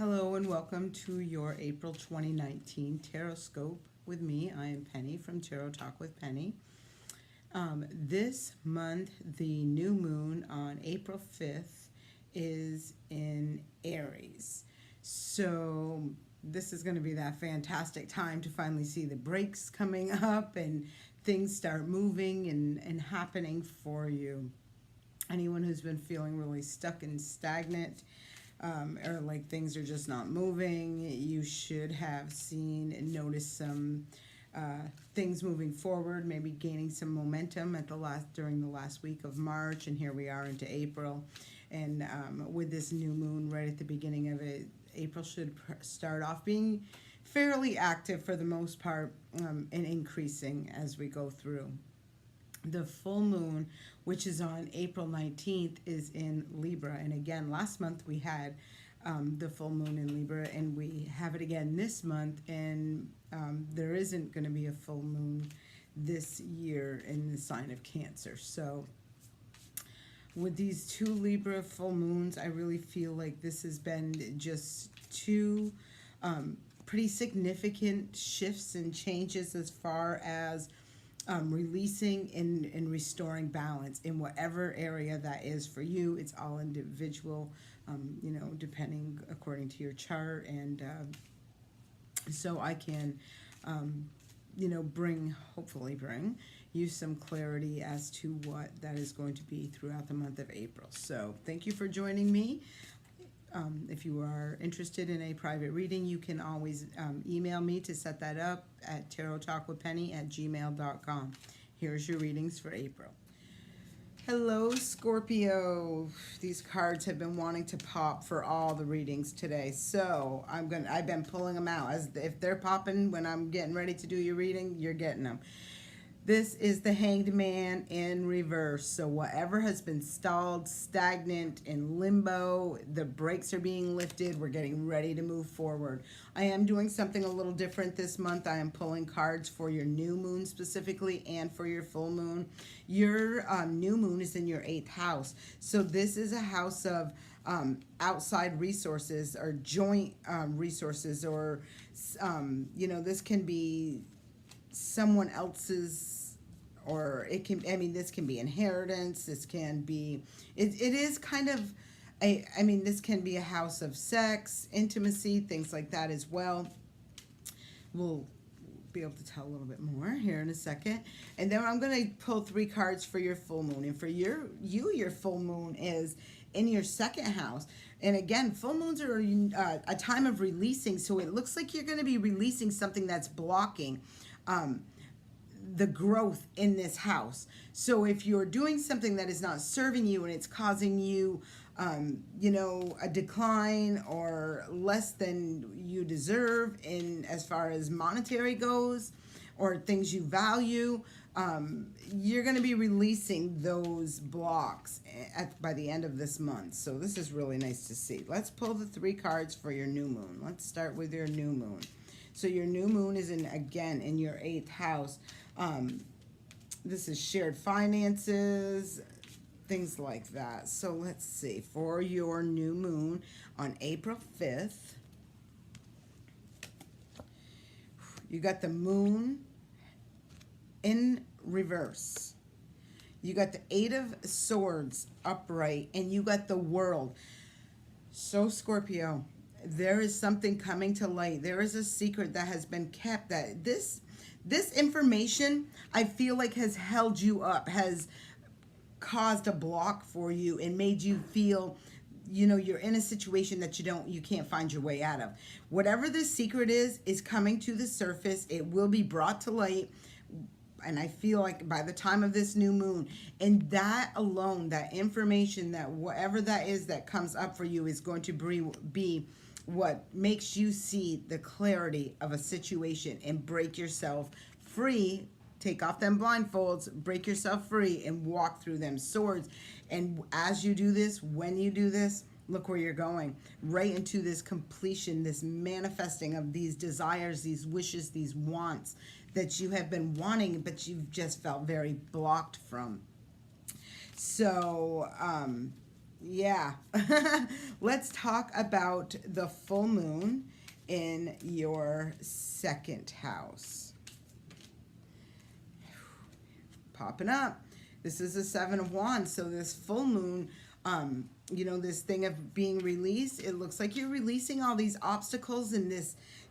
Hello and welcome to your April 2019 Tarot Scope with me. I am Penny from Tarot Talk with Penny. This month, the new moon on April 5th is in Aries. So this is going to be that fantastic time to finally see the breaks coming up and things start moving and happening for you. Anyone who's been feeling really stuck and stagnant, or like things are just not moving, you should have seen and noticed some things moving forward, maybe gaining some momentum during the last week of March, and here we are into April. And with this new moon right at the beginning of it, April should start off being fairly active for the most part, and increasing as we go through. The full moon, which is on April 19th, is in Libra. And again, last month we had the full moon in Libra, and we have it again this month. And there isn't going to be a full moon this year in the sign of Cancer. So with these two Libra full moons, I really feel like this has been just two pretty significant shifts and changes as far as releasing and restoring balance in whatever area that is for you. It's all individual, depending according to your chart. And so I can, hopefully bring you some clarity as to what that is going to be throughout the month of April. So thank you for joining me. If you are interested in a private reading, you can always email me to set that up at tarottalkwithpenny@gmail.com. Here's your readings for April. Hello, Scorpio. These cards have been wanting to pop for all the readings today, so I've been pulling them out. As if they're popping when I'm getting ready to do your reading, you're getting them. This is the Hanged Man in reverse. So whatever has been stalled, stagnant, in limbo, the brakes are being lifted. We're getting ready to move forward. I am doing something a little different this month. I am pulling cards for your new moon specifically and for your full moon. Your new moon is in your 8th house. So this is a house of outside resources or joint resources, or, this can be someone else's, or this can be inheritance. This can be, it is kind of this can be a house of sex, intimacy, things like that as well. We'll be able to tell a little bit more here in a second. And then I'm going to pull 3 cards for your full moon. And for your full moon is in your 2nd house. And again, full moons are a time of releasing. So it looks like you're going to be releasing something that's blocking the growth in this house. So if you're doing something that is not serving you and it's causing you, a decline or less than you deserve in as far as monetary goes, or things you value, you're going to be releasing those blocks by the end of this month. So this is really nice to see. Let's pull the 3 cards for your new moon. Let's start with your new moon. So your new moon is in your 8th house. This is shared finances, things like that. So let's see, for your new moon on April 5th, you got the moon in reverse. You got the 8 of Swords upright, and you got the World. So Scorpio, there is something coming to light. There is a secret that has been kept, that this information, I feel like, has held you up, has caused a block for you and made you feel, you're in a situation that you can't find your way out of. Whatever this secret is coming to the surface. It will be brought to light. And I feel like by the time of this new moon, and that alone, that information, that whatever that is that comes up for you is going to be what makes you see the clarity of a situation and break yourself free. Take off them blindfolds, break yourself free, and walk through them swords. And as you do this, when you do this, look where you're going. Right into this completion, this manifesting of these desires, these wishes, these wants that you have been wanting, but you've just felt very blocked from. So, Yeah. Let's talk about the full moon in your second house. Popping up. This is the Seven of Wands. So this full moon, this thing of being released, it looks like you're releasing all these obstacles and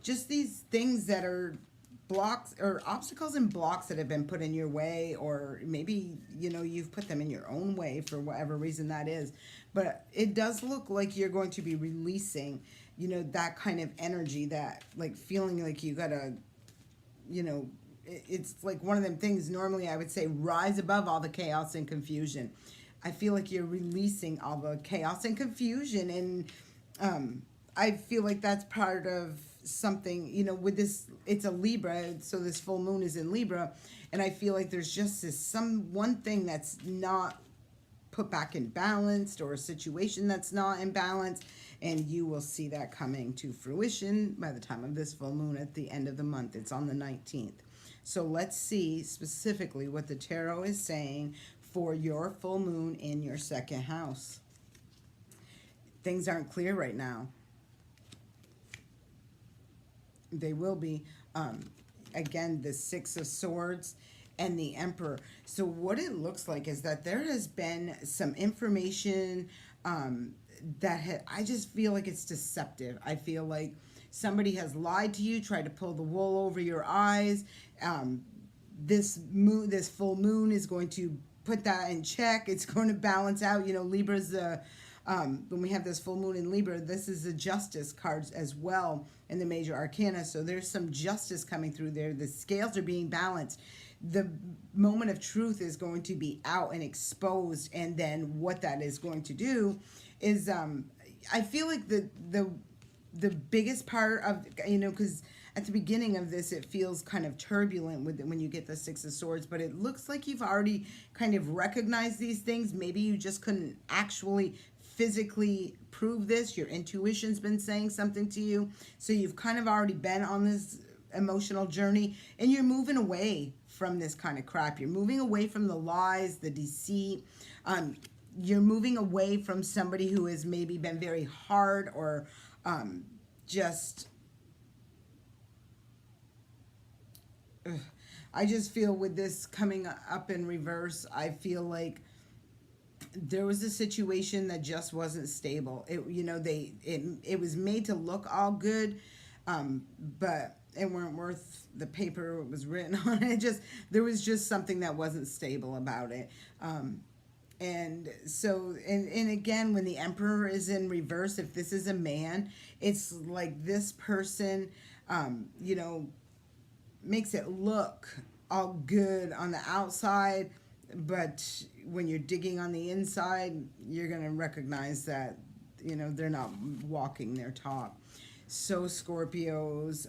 just these things that are blocks or obstacles and blocks that have been put in your way, or maybe, you've put them in your own way for whatever reason that is. But it does look like you're going to be releasing, that kind of energy, that like feeling like you gotta, it's like one of them things. Normally I would say rise above all the chaos and confusion. I feel like you're releasing all the chaos and confusion, and I feel like that's part of something, with this. It's a Libra, so this full moon is in Libra, and I feel like there's just one thing that's not put back in balance, or a situation that's not in balance, and you will see that coming to fruition by the time of this full moon at the end of the month. It's on the 19th. So let's see specifically what the tarot is saying for your full moon in your second house. Things aren't clear right now. They will be. Again, the Six of Swords and the Emperor. So what it looks like is that there has been some information I just feel like it's deceptive. I feel like somebody has lied to you, tried to pull the wool over your eyes. This full moon is going to put that in check. It's going to balance out. Libra's when we have this full moon in Libra, this is the justice cards as well in the major arcana. So there's some justice coming through there. The scales are being balanced. The moment of truth is going to be out and exposed, and then what that is going to do is I feel like the biggest part of, because at the beginning of this it feels kind of turbulent when you get the Six of Swords, but it looks like you've already kind of recognized these things. Maybe you just couldn't actually physically prove this. Your intuition's been saying something to you, so you've kind of already been on this emotional journey, and you're moving away from this kind of crap. You're moving away from the lies, the deceit. You're moving away from somebody who has maybe been very hard, or I just feel with this coming up in reverse, I feel like there was a situation that just wasn't stable. It was made to look all good, but it weren't worth the paper it was written on. There was just something that wasn't stable about it. And so, and again, when the Emperor is in reverse, if this is a man, it's like this person, makes it look all good on the outside, but when you're digging on the inside, you're going to recognize that, they're not walking their talk. So Scorpios,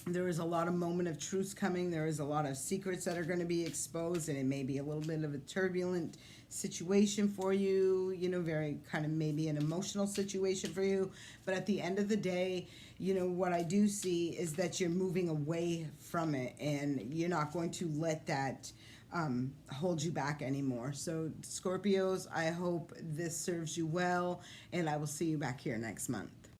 there is a lot of moment of truth coming. There is a lot of secrets that are going to be exposed, and it may be a little bit of a turbulent situation for you, very kind of maybe an emotional situation for you. But at the end of the day, what I do see is that you're moving away from it, and you're not going to let that hold you back anymore. So Scorpios, I hope this serves you well, and I will see you back here next month.